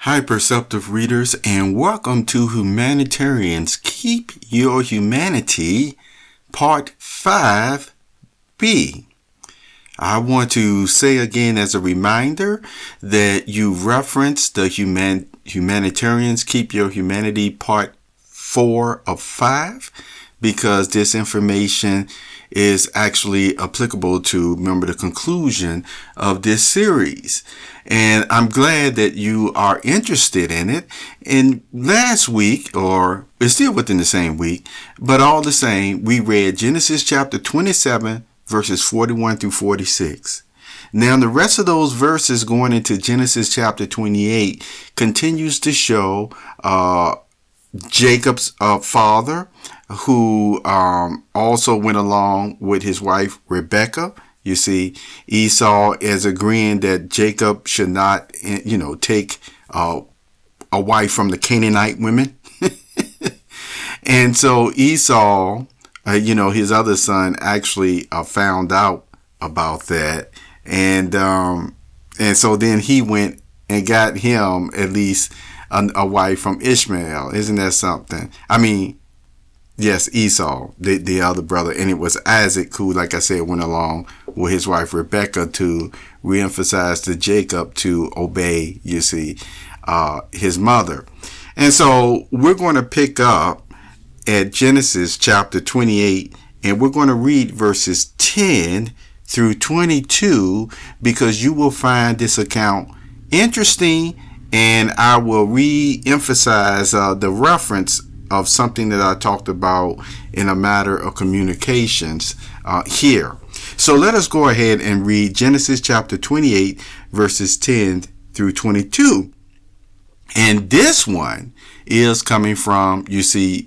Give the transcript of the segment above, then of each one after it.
Hi, Perceptive Readers, and welcome to Humanitarians Keep Your Humanity, Part 5B. I want to say again as a reminder that you referenced the Humanitarians Keep Your Humanity, Part 4 of 5, because this information is actually applicable to, remember, the conclusion of this series. And I'm glad that you are interested in it. And last week, or it's still within the same week, but all the same, we read Genesis chapter 27, verses 41 through 46. Now, the rest of those verses going into Genesis chapter 28 continues to show Jacob's father, who also went along with his wife Rebekah. You see, Esau is agreeing that Jacob should not, take a wife from the Canaanite women. And so Esau, his other son, actually found out about that. And so then he went and got him at least a wife from Ishmael. Isn't that something? I mean, yes, Esau, the other brother, and it was Isaac who, like I said, went along with his wife Rebekah to reemphasize to Jacob to obey, his mother. And so we're going to pick up at Genesis chapter 28, and we're going to read verses 10 through 22, because you will find this account interesting, and I will re-emphasize the reference of something that I talked about in a matter of communications here. So let us go ahead and read Genesis chapter 28, verses 10 through 22. And this one is coming from,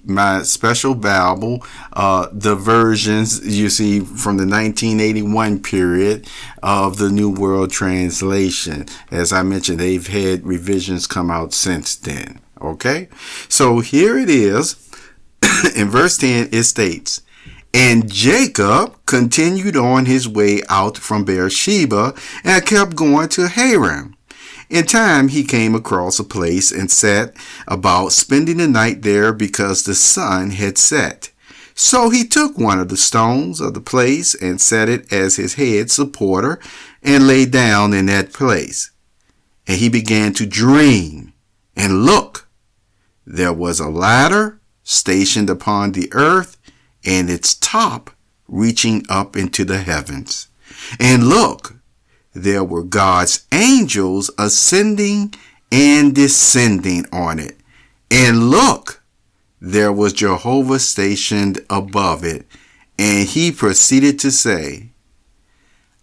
my special Bible, the versions, from the 1981 period of the New World Translation. As I mentioned, they've had revisions come out since then. Okay, so here it is. In verse 10, it states, "And Jacob continued on his way out from Beersheba and kept going to Haran. In time, he came across a place and set about spending the night there because the sun had set. So he took one of the stones of the place and set it as his head supporter and lay down in that place. And he began to dream, and look, there was a ladder stationed upon the earth, and its top reaching up into the heavens. And look, there were God's angels ascending and descending on it. And look, there was Jehovah stationed above it. And he proceeded to say,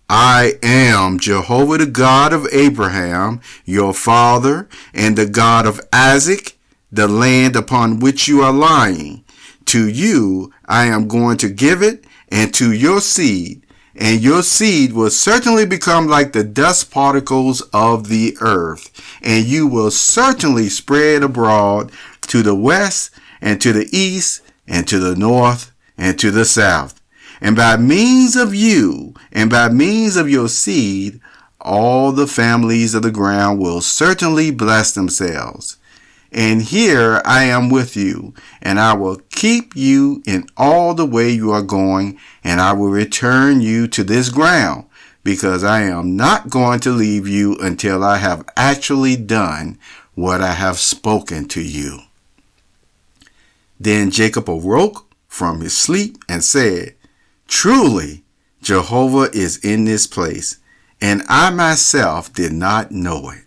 I am Jehovah, the God of Abraham, your father, and the God of Isaac, the land upon which you are lying. To you I am going to give it, and to your seed, and your seed will certainly become like the dust particles of the earth, and you will certainly spread abroad to the west, and to the east, and to the north, and to the south. And by means of you, and by means of your seed, all the families of the ground will certainly bless themselves. And here I am with you, and I will keep you in all the way you are going, and I will return you to this ground, because I am not going to leave you until I have actually done what I have spoken to you. Then Jacob awoke from his sleep and said, Truly, Jehovah is in this place, and I myself did not know it.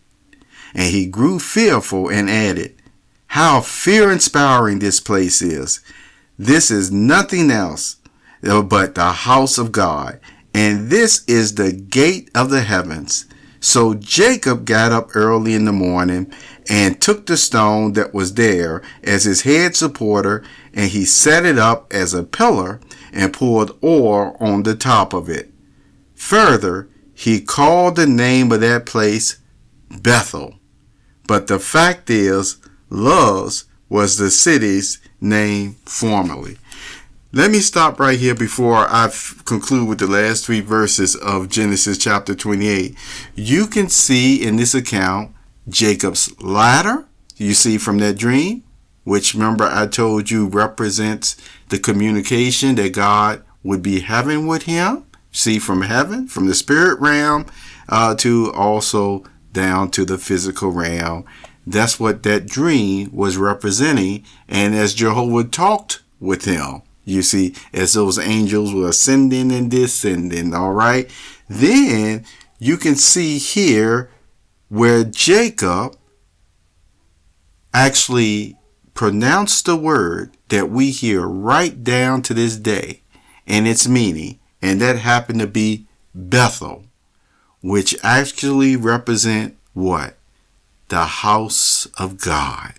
And he grew fearful and added, How fear-inspiring this place is. This is nothing else but the house of God, and this is the gate of the heavens. So Jacob got up early in the morning and took the stone that was there as his head supporter, and he set it up as a pillar and poured oil on the top of it. Further, he called the name of that place Bethel. But the fact is, Luz was the city's name formerly. Let me stop right here before I conclude with the last 3 verses of Genesis chapter 28. You can see in this account Jacob's ladder, you see from that dream, which remember I told you represents the communication that God would be having with him. See, from heaven, from the spirit realm, to also down to the physical realm. That's what that dream was representing. And as Jehovah talked with him, you see, as those angels were ascending and descending, all right, then you can see here where Jacob actually pronounced the word that we hear right down to this day and its meaning. And that happened to be Bethel, which actually represent what? The house of God.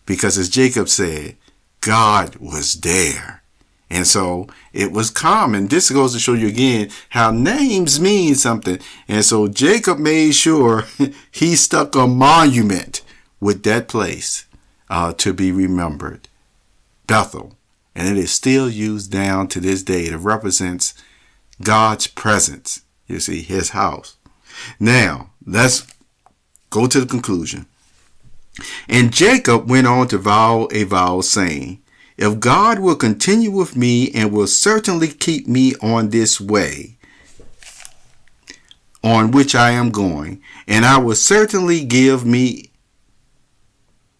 Because as Jacob said, God was there. And so it was common. This goes to show you again how names mean something. And so Jacob made sure he stuck a monument with that place to be remembered. Bethel. And it is still used down to this day. It represents God's presence. You see, his house. Now, let's go to the conclusion. And Jacob went on to vow a vow, saying, if God will continue with me and will certainly keep me on this way on which I am going, and I will certainly give me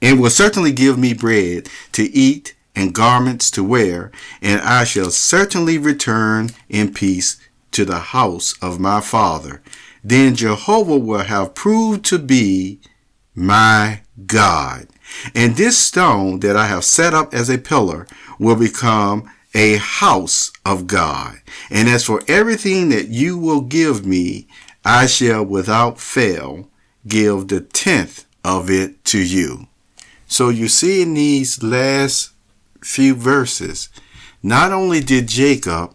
bread to eat and garments to wear, and I shall certainly return in peace to the house of my father. Then Jehovah will have proved to be my God. And this stone that I have set up as a pillar will become a house of God. And as for everything that you will give me, I shall without fail give the 10th of it to you. So you see in these last few verses, not only did Jacob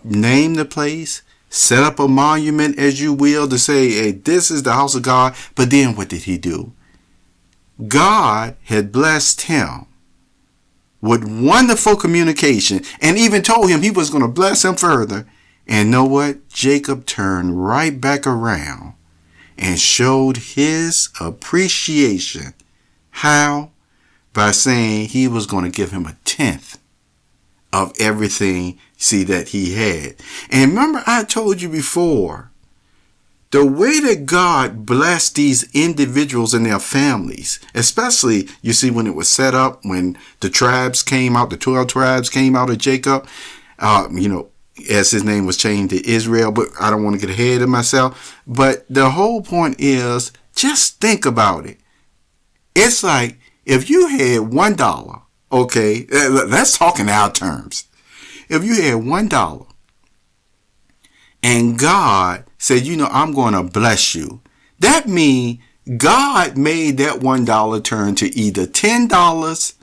name the place, set up a monument, as you will, to say, hey, this is the house of God, but then what did he do? God had blessed him with wonderful communication and even told him he was going to bless him further. And know what? Jacob turned right back around and showed his appreciation. How? By saying he was going to give him a 10th of everything, see, that he had. And remember, I told you before, the way that God blessed these individuals and their families, especially, you see, when it was set up, when the tribes came out, the 12 tribes came out of Jacob, as his name was changed to Israel, but I don't want to get ahead of myself. But the whole point is, just think about it. It's like, if you had $1, okay, let's talk in our terms. If you had $1 and God said, I'm going to bless you, that means God made that $1 turn to either $10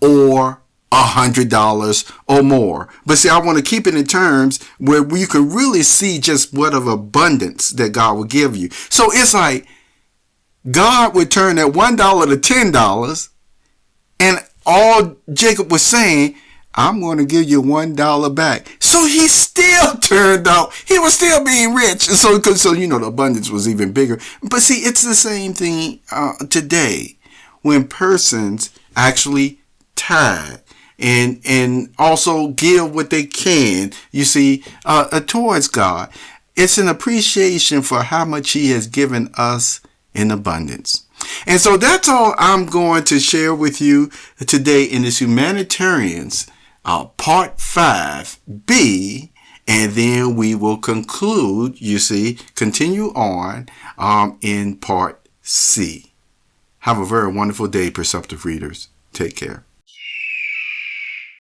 or $100 or more. But see, I want to keep it in terms where you can really see just what of abundance that God will give you. So it's like God would turn that $1 to $10, and all Jacob was saying, I'm going to give you $1 back. So he still turned out, he was still being rich. And so the abundance was even bigger. But see, it's the same thing today when persons actually tithe and also give what they can, you see, towards God. It's an appreciation for how much he has given us in abundance. And so that's all I'm going to share with you today in this Humanitarians Part 5B, and then we will conclude, continue on in Part C. Have a very wonderful day, Perceptive Readers. Take care.